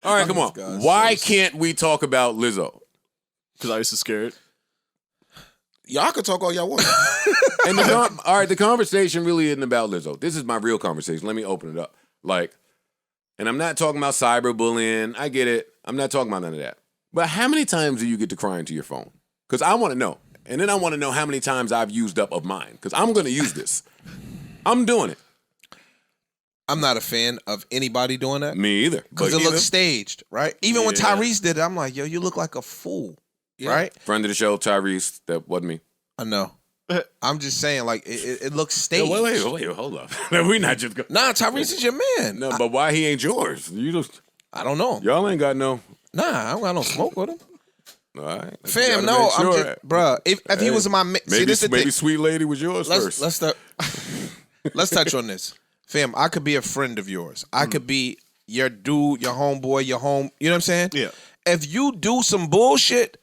All right, come on. Why can't we talk about Lizzo? Because I used to scared. Y'all can talk all y'all want. And all right, the conversation really isn't about Lizzo. This is my real conversation. Let me open it up. Like, and I'm not talking about cyberbullying. I get it. I'm not talking about none of that. But how many times do you get to cry into your phone? Because I want to know. And then I want to know how many times I've used up of mine. Because I'm going to use this. I'm doing it. I'm not a fan of anybody doing that. Me either. Because it looks staged, right? Even when Tyrese did it, I'm like, yo, you look like a fool, right? Friend of the show, Tyrese. That wasn't me. I know. I'm just saying, like, it looks staged. Yo, wait, hold up. We not just go. Nah, Tyrese is your man. No, but why he ain't yours? You just. I don't know. Y'all ain't got no. Nah, I don't got no smoke with him. All right. Fam, no, I'm just, bruh. If he was my man, maybe Sweet Lady was yours first. Let's touch on this. Fam, I could be a friend of yours. I could be your dude, your homeboy, your home. You know what I'm saying? Yeah. If you do some bullshit,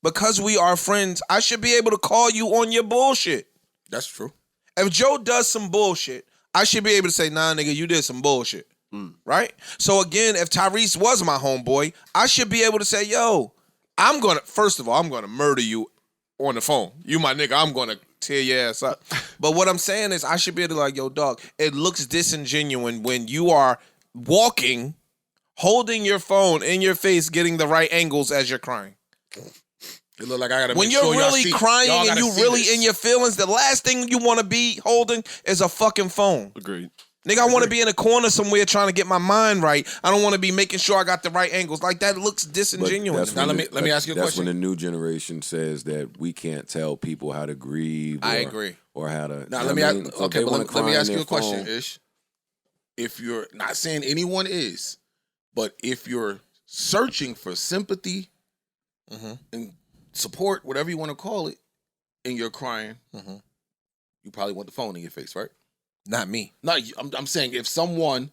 because we are friends, I should be able to call you on your bullshit. That's true. If Joe does some bullshit, I should be able to say, nah, nigga, you did some bullshit. Right? So again, if Tyrese was my homeboy, I should be able to say, yo, first of all, I'm gonna murder you on the phone. You my nigga, I'm gonna tear your ass up. But what I'm saying is I should be able to like, yo, dog, it looks disingenuous when you are walking, holding your phone in your face, getting the right angles as you're crying. It look like I gotta. When make you're sure really crying and you really this. in your feelings, the last thing you want to be holding is a fucking phone. Agreed. Nigga, I want to be in a corner somewhere trying to get my mind right. I don't want to be making sure I got the right angles. Like, that looks disingenuous. Now, let me ask you a question. That's when the new generation says that we can't tell people how to grieve. I agree. Or how to. Now, let me ask you a question, Ish. If you're not saying anyone is, but if you're searching for sympathy and support, whatever you want to call it, and you're crying, you probably want the phone in your face, right? Not me. No, I'm saying if someone.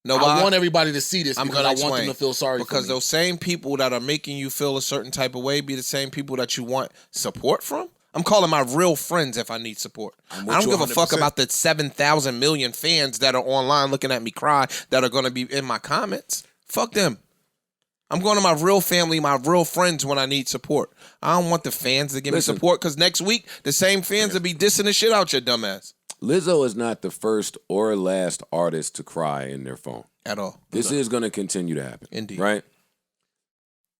No, I want everybody to see this because I want them to feel sorry for me. Because those same people that are making you feel a certain type of way be the same people that you want support from. I'm calling my real friends if I need support. I don't give a fuck about the 7,000 million fans that are online looking at me cry that are going to be in my comments. Fuck them. I'm going to my real family, my real friends when I need support. I don't want the fans to give me support because next week, the same fans will be dissing the shit out your dumbass. Lizzo is not the first or last artist to cry in their phone. At all. This is going to continue to happen. Indeed. Right?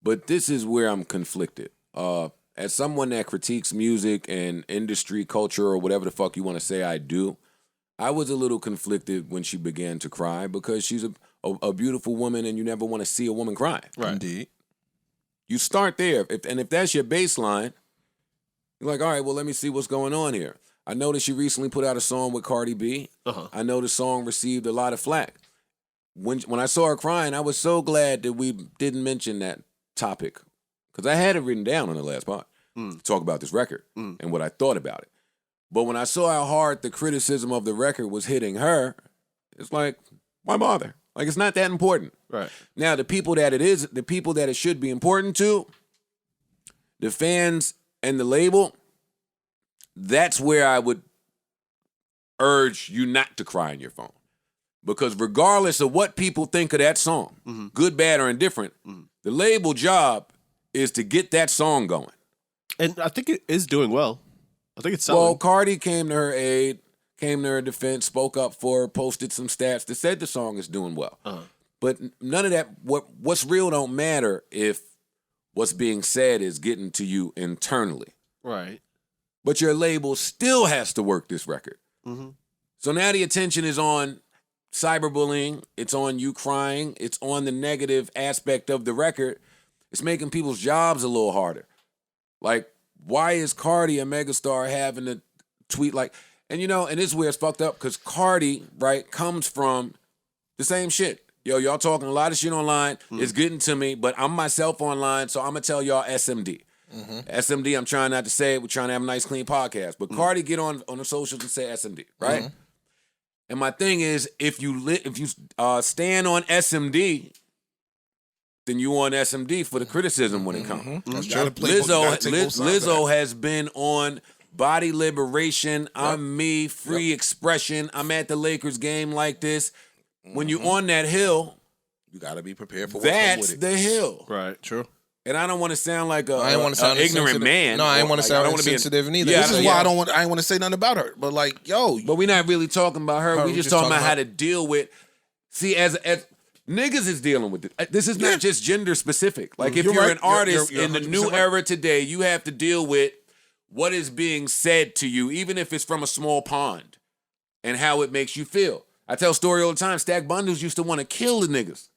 But this is where I'm conflicted. As someone that critiques music and industry culture or whatever the fuck you want to say I do, I was a little conflicted when she began to cry because she's a beautiful woman and you never want to see a woman cry. Right. Indeed. You start there. If that's your baseline, you're like, all right, well, let me see what's going on here. I noticed she recently put out a song with Cardi B. I know the song received a lot of flack. When I saw her crying, I was so glad that we didn't mention that topic because I had it written down on the last part to talk about this record and what I thought about it. But when I saw how hard the criticism of the record was hitting her, it's like, why bother? Like, it's not that important. Right. Now, the people that it should be important to, the fans and the label, that's where I would urge you not to cry in your phone. Because regardless of what people think of that song, good, bad, or indifferent, the label job is to get that song going. And I think it is doing well. I think it's selling. Well, Cardi came to her aid, came to her defense, spoke up for her, posted some stats that said the song is doing well. But none of that, what's real don't matter if what's being said is getting to you internally. Right. But your label still has to work this record. So now the attention is on cyberbullying. It's on you crying. It's on the negative aspect of the record. It's making people's jobs a little harder. Like, why is Cardi, a megastar, having to tweet like... And, and this is where it's fucked up because Cardi, right, comes from the same shit. Yo, y'all talking a lot of shit online. It's getting to me, but I'm myself online, so I'm going to tell y'all SMD. SMD, I'm trying not to say it. We're trying to have a nice, clean podcast. But Cardi get on the socials and say SMD, right? And my thing is, if you stand on SMD, then you on SMD for the criticism when it comes. Lizzo has been on body liberation. I'm me, free expression. I'm at the Lakers game like this. When you on that hill, You got to be prepared for what comes That's with it. the hill. Right. True. And I don't want to sound like I ain't want to sound ignorant insensitive. man. No, I ain't want to sound insensitive neither. Yeah, This is why I ain't want to say nothing about her. But like, yo, but we're not really talking about her. We just talking about how to deal with. See, as niggas is dealing with it. This is not just gender specific. Like if you're an artist in the new era today, you have to deal with what is being said to you, even if it's from a small pond, and how it makes you feel. I tell a story all the time. Stack Bundles used to want to kill the niggas.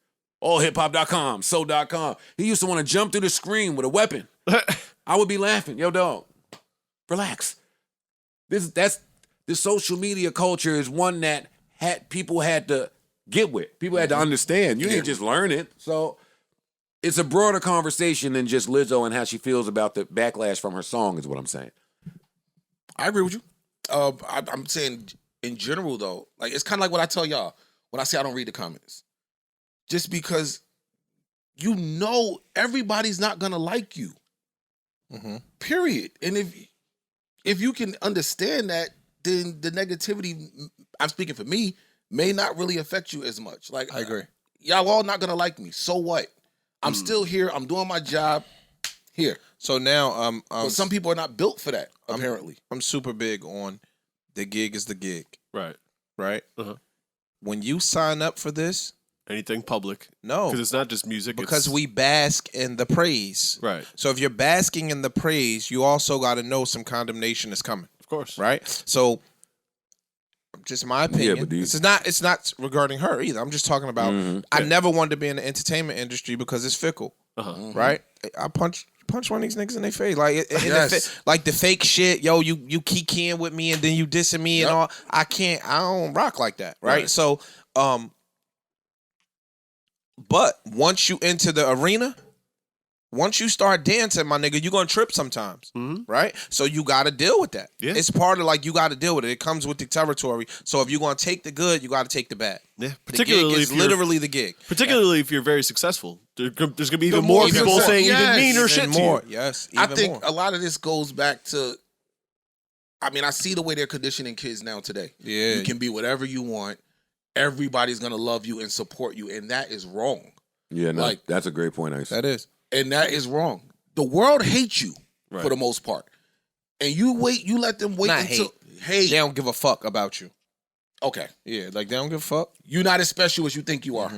Allhiphop.com, so.com. He used to want to jump through the screen with a weapon. I would be laughing. Yo, dog, relax. This social media culture is one that people had to get with. People had to understand. You ain't just learn it. So it's a broader conversation than just Lizzo and how she feels about the backlash from her song is what I'm saying. I agree with you. I'm saying in general, though, like it's kind of like what I tell y'all when I say I don't read the comments. Just because you know everybody's not going to like you. Mm-hmm. Period. And if you can understand that, then the negativity, I'm speaking for me, may not really affect you as much. Like I agree. Y'all all not going to like me. So what? I'm still here. I'm doing my job here. So now, but some people are not built for that, apparently. I'm super big on the gig is the gig. Right. Right? Uh-huh. When you sign up for this, anything public. No. Because it's not just music. Because we bask in the praise. Right. So if you're basking in the praise, you also got to know some condemnation is coming. Of course. Right? So just my opinion. Yeah, but it's not regarding her either. I'm just talking about I never wanted to be in the entertainment industry because it's fickle. Uh-huh. Right? I punch one of these niggas in their face. Like Yes. like the fake shit, yo, you kikiing with me and then you dissing me and all. I don't rock like that. Right? So but once you enter the arena, once you start dancing, my nigga, you're going to trip sometimes, right? So you got to deal with that. Yeah. It's part of like you got to deal with it. It comes with the territory. So if you're going to take the good, you got to take the bad. Yeah. Particularly the gig is literally the gig. Particularly if you're very successful. There's going to be even more more people saying even meaner shit to you. Yes, I think a lot of this goes back to, I mean, I see the way they're conditioning kids now today. Yeah. You can be whatever you want. Everybody's going to love you and support you. And that is wrong. Yeah, no, Like- that's a great point, Ice. that is. And that is wrong. The world hates you for the most part. And you let them wait Not until They don't give a fuck about you. Okay. Yeah, like they don't give a fuck. You're not as special as you think you are.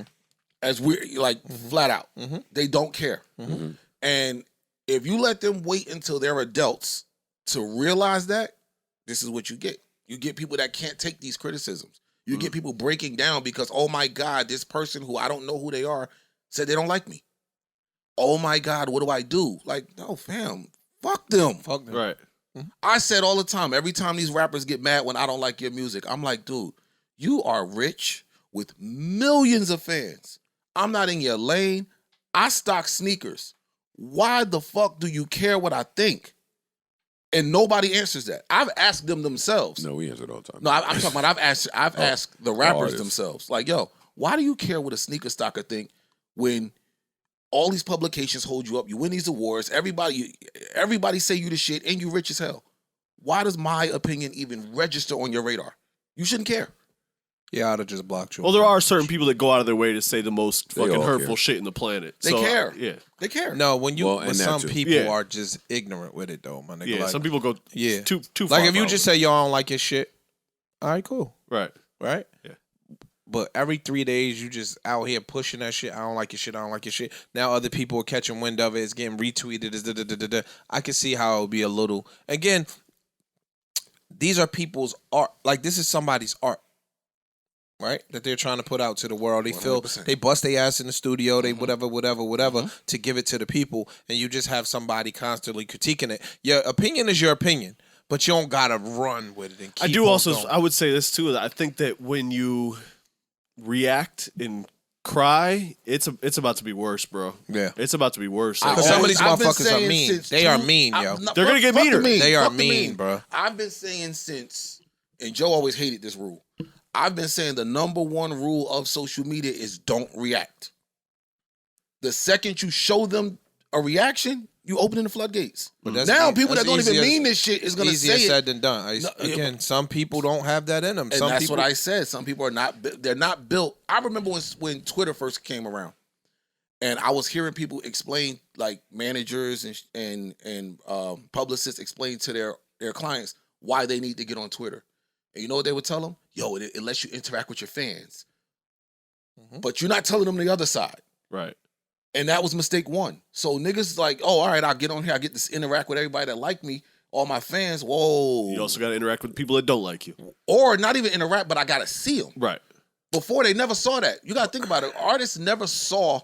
As we're like flat out. They don't care. And if you let them wait until they're adults to realize that, this is what you get. You get people that can't take these criticisms. You get people breaking down because, oh my God, this person who I don't know who they are said they don't like me. Oh my God, what do I do? Like, no, fam, fuck them. Fuck them. Right. I said all the time, every time these rappers get mad when I don't like your music, I'm like, dude, you are rich with millions of fans. I'm not in your lane. I stock sneakers. Why the fuck do you care what I think? And nobody answers that. I've asked them themselves. No, we answer it all the time. No, I'm talking about I've asked the rappers artists. themselves. Like, yo, why do you care what a sneaker stocker think when all these publications hold you up? You win these awards. Everybody say you the shit, and you rich as hell. Why does my opinion even register on your radar? You shouldn't care. Yeah, I'd have just blocked you. Well, there are certain people that go out of their way to say the most They fucking all hurtful care. shit in the planet. They care. Yeah. They care. No, when and some that too. people Yeah. are just ignorant with it though, my nigga. Yeah. Like, Some people go yeah. too far. like if you out just with say yo, I don't like your shit. All right, cool. it. Right. Right? Yeah. But every 3 days you just out here pushing that shit. I don't like your shit. I don't like your shit. Now other people are catching wind of it. It's getting retweeted. It's da-da-da-da-da. I can see how it would be a little. Again, these are people's art. Like this is somebody's art. Right? That they're trying to put out to the world. They feel 100%. they bust their ass in the studio, they whatever to give it to the people, and you just have somebody constantly critiquing it. Your opinion is your opinion, but you don't gotta run with it and keep I do on also. going. I would say this too. That I think that when you react and cry, it's about to be worse, bro. Yeah. It's about to be worse. I Like, Because some of these I've been motherfuckers are saying mean. since They are two- mean, yo. They're gonna get fuck the meaner. mean. They are Fuck the mean, bro. I've been saying since, and Joe always hated this rule. I've been saying the number one rule of social media is don't react. The second you show them a reaction, You opening the floodgates. But now people that don't even mean this shit is gonna say easier it. said than done. Again, some people don't have that in them. And that's what I said. Some people are not. They're not built. I remember when Twitter first came around, and I was hearing people explain, like managers and publicists explain to their clients why they need to get on Twitter. And you know what they would tell them? Yo, it lets you interact with your fans. But you're not telling them the other side. Right. And that was mistake one. So niggas like, oh, all right, I'll get on here. I get to interact with everybody that like me, all my fans. Whoa. You also got to interact with people that don't like you. Or not even interact, but I got to see them. Right. Before, they never saw that. You got to think about it. Artists never saw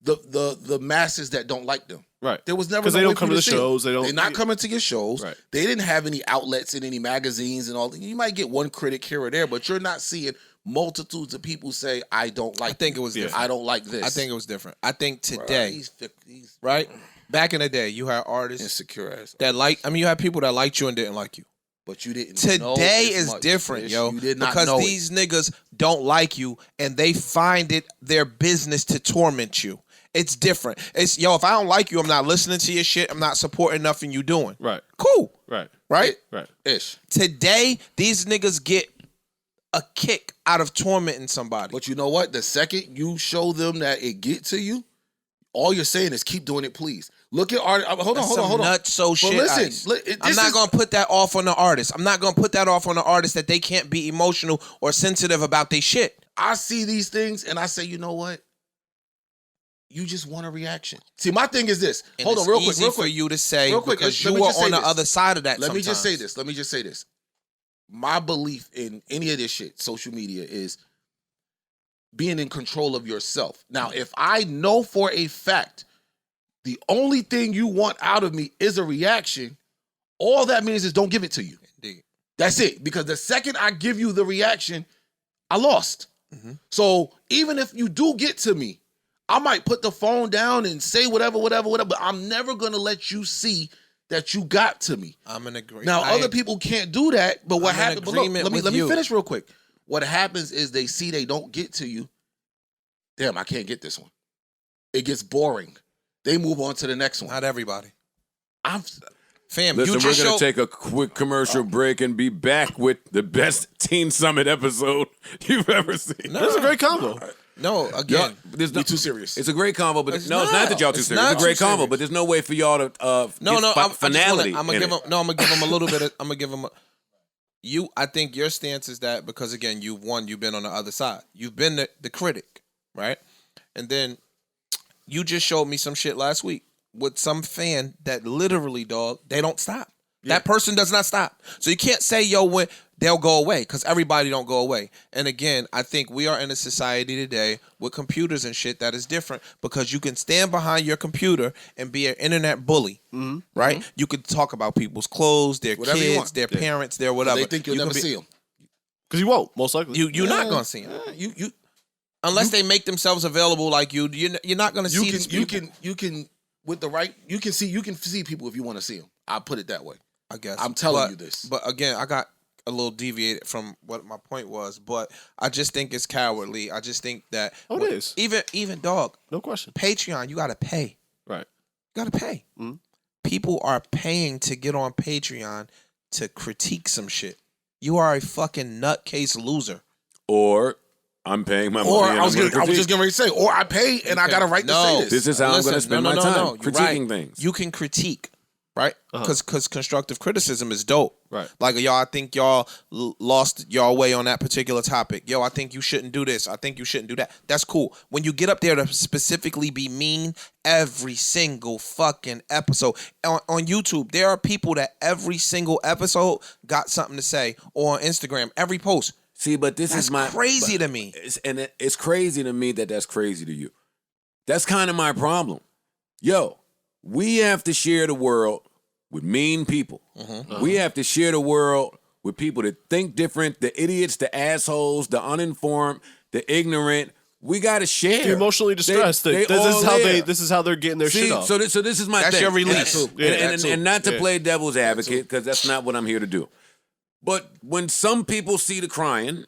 the masses that don't like them. Right. There was never because they don't come to the shows. They're not coming to your shows. Right. They didn't have any outlets in any magazines and all. You might get one critic here or there, but you're not seeing multitudes of people say, I don't like. I think it was different. I don't like this. I think it was different. I think today, right? Back in the day, you had artists insecure ass that you had people that liked you and didn't like you. But you didn't. Today is different, yo. You did not because know these niggas don't like you and they find it their business to torment you. It's different. It's if I don't like you, I'm not listening to your shit. I'm not supporting nothing you doing. Right. Cool. Right. Right? Right. Ish. Today, these niggas get a kick out of tormenting somebody. But you know what? The second you show them that it get to you, all you're saying is keep doing it, please. Look at art. Hold on. Nutso shit. Listen, I'm not gonna put that off on the artist. I'm not gonna put that off on the artist that they can't be emotional or sensitive about their shit. I see these things and I say, you know what? You just want a reaction. See, my thing is this. And hold on, real quick. Easy for you to say real quick, because let you me are just say on the this. other side of that. Let me just sometimes. say this. My belief in any of this shit, social media, is being in control of yourself. Now, if I know for a fact the only thing you want out of me is a reaction, all that means is don't give it to you. Indeed. That's it. Because the second I give you the reaction, I lost. So even if you do get to me, I might put the phone down and say whatever, but I'm never going to let you see that you got to me. I'm in agreement. Now, other people can't do that, but what happens... But look, let me finish real quick. What happens is they see they don't get to you. Damn, I can't get this one. It gets boring. They move on to the next one. Not everybody. Listen, we're going to take a quick commercial break and be back with the best Teen Summit episode you've ever seen. That's a great combo. No, again, there's no too serious. It's a great combo, but it's not that y'all too serious. It's a great combo, but there's no way for y'all to finality. I'm gonna give them a little bit. I'm gonna give them. I think your stance is that because again, you've been on the other side. You've been the critic, right? And then you just showed me some shit last week with some fan that literally, dog, they don't stop. Yeah. That person does not stop. So you can't say, when they'll go away, because everybody don't go away. And again, I think we are in a society today with computers and shit that is different because you can stand behind your computer and be an internet bully, right? Mm-hmm. You could talk about people's clothes, their whatever kids, their parents, their whatever. They think you'll never see them. Because you won't, most likely. You're not going to see them. Unless they make themselves available like you're not going to see these people. You can with the right, you can see people if you want to see them. I'll put it that way. I guess. I'm telling you this. But again, I got a little deviated from what my point was, but I just think it's cowardly. I just think that it is. Even dog. No question. Patreon, you gotta pay. Right. You gotta pay. Mm-hmm. People are paying to get on Patreon to critique some shit. You are a fucking nutcase loser. Or I'm paying my money. Or I was just getting ready to say, or I pay and I got a right to say this. This is how I'm going to spend my time critiquing things. You can critique. Right? Because constructive criticism is dope. Right. Like, yo, I think y'all lost y'all way on that particular topic. Yo, I think you shouldn't do this. I think you shouldn't do that. That's cool. When you get up there to specifically be mean every single fucking episode. On YouTube, there are people that every single episode got something to say. Or on Instagram, every post. See, but that's crazy to me. It's crazy to me that's crazy to you. That's kind of my problem. Yo. We have to share the world with mean people. We have to share the world with people that think different, the idiots, the assholes, the uninformed, the ignorant. We got to share. The emotionally distressed. This is how they're getting their shit off. So this is my thing. That's your release. And not to play devil's advocate, because that's not what I'm here to do. But when some people see the crying,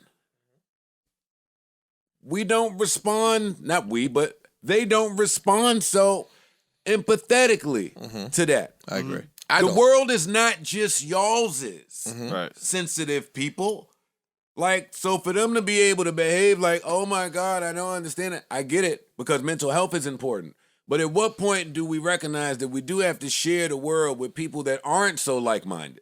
we don't respond. Not we, but they don't respond. So empathetically to that. I agree. The world is not just y'all's. Right. Sensitive people. Like, so for them to be able to behave like, oh my God, I don't understand it. I get it, because mental health is important. But at what point do we recognize that we do have to share the world with people that aren't so like-minded?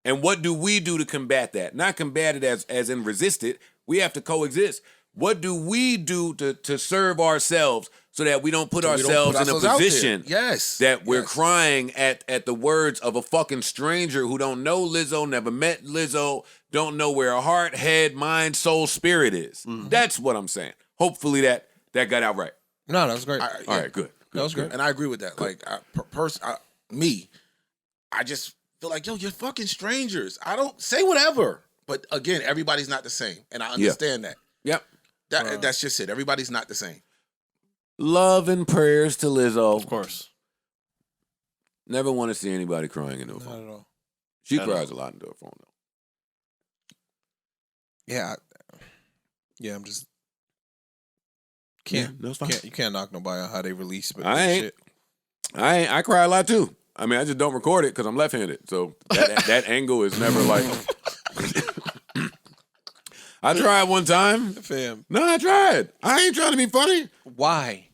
And what do we do to combat that? Not combat it as in resist it. We have to coexist. What do we do to serve ourselves so that we don't put ourselves in a position that we're crying at the words of a fucking stranger who don't know Lizzo, never met Lizzo, don't know where her heart, head, mind, soul, spirit is. That's what I'm saying. Hopefully that got out right. No, that was great. All right, good. That was great. And I agree with that. Like, I just feel like, yo, you're fucking strangers. I don't say whatever. But again, everybody's not the same. And I understand that. Yep. That's just it. Everybody's not the same. Love and prayers to Lizzo. Of course. Never want to see anybody crying into a phone. Not at all. She cries a lot into her phone, though. Yeah. I'm just Yeah, that's fine. you can't knock nobody on how they release. But I ain't. shit. I cry a lot too. I mean, I just don't record it because I'm left-handed. So that angle is never like. I tried one time. Fam. No, I tried. I ain't trying to be funny. Why?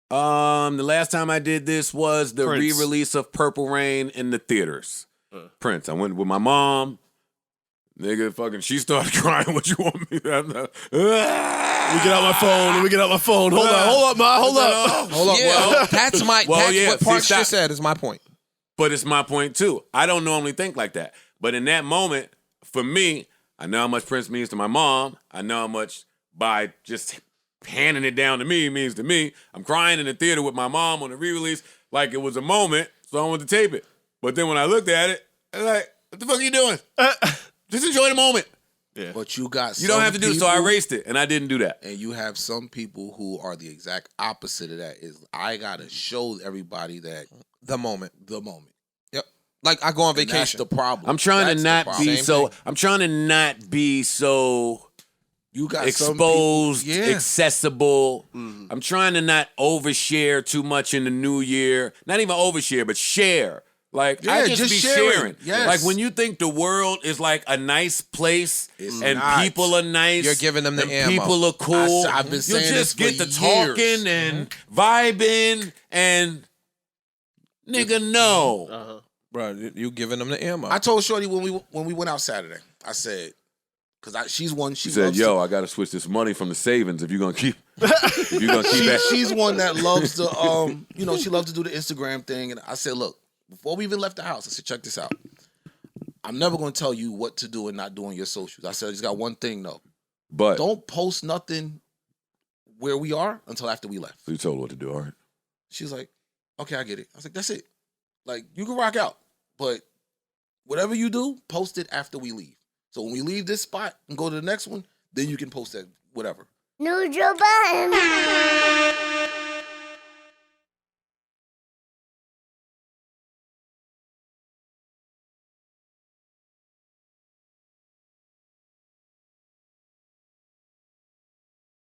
The last time I did this was the Prince. re-release of Purple Rain in the theaters. Prince. I went with my mom. Nigga, fucking, she started crying. What you want me to have? Let me get out my phone. Hold up, Ma. Hold up. Hold up. Well, that's what Park stop. just said is my point. But it's my point too. I don't normally think like that. But in that moment, for me, I know how much Prince means to my mom. I know how much by just handing it down to me means to me. I'm crying in the theater with my mom on the re-release like it was a moment, so I wanted to tape it. But then when I looked at it, I was like, what the fuck are you doing? Just enjoy the moment. Yeah. But you got You don't have to do it, so I erased it, and I didn't do that. And you have some people who are the exact opposite of that. Is I gotta show everybody that The moment. Yep. Like I go on And vacation. that's the problem. I'm trying That's to the not problem. be Same so. thing. I'm trying to not be so You got exposed, some people, accessible. I'm trying to not overshare too much in the new year. Not even overshare, but share. Like, I just be sharing. Yes. Like, when you think the world is like a nice place and not. people are nice, You're giving them the and ammo. people are cool, I've been you saying just this get for to years. talking and vibing and nigga, no. Bro, you giving them the ammo. I told Shorty when we went out Saturday, I said, because she's one. She She said, loves "Yo, I got to switch this money from the savings if you're gonna keep that." she's one that loves to she loves to do the Instagram thing. And I said, look, before we even left the house, I said, check this out. I'm never gonna tell you what to do and not do on your socials. I said, I just got one thing though. But Don't post nothing where we are until after we left. so you told her what to do, all right? She was like, okay, I get it. I was like, that's it. Like, you can rock out, but whatever you do, post it after we leave. So when we leave this spot and go to the next one, then you can post that, whatever. Neutral button.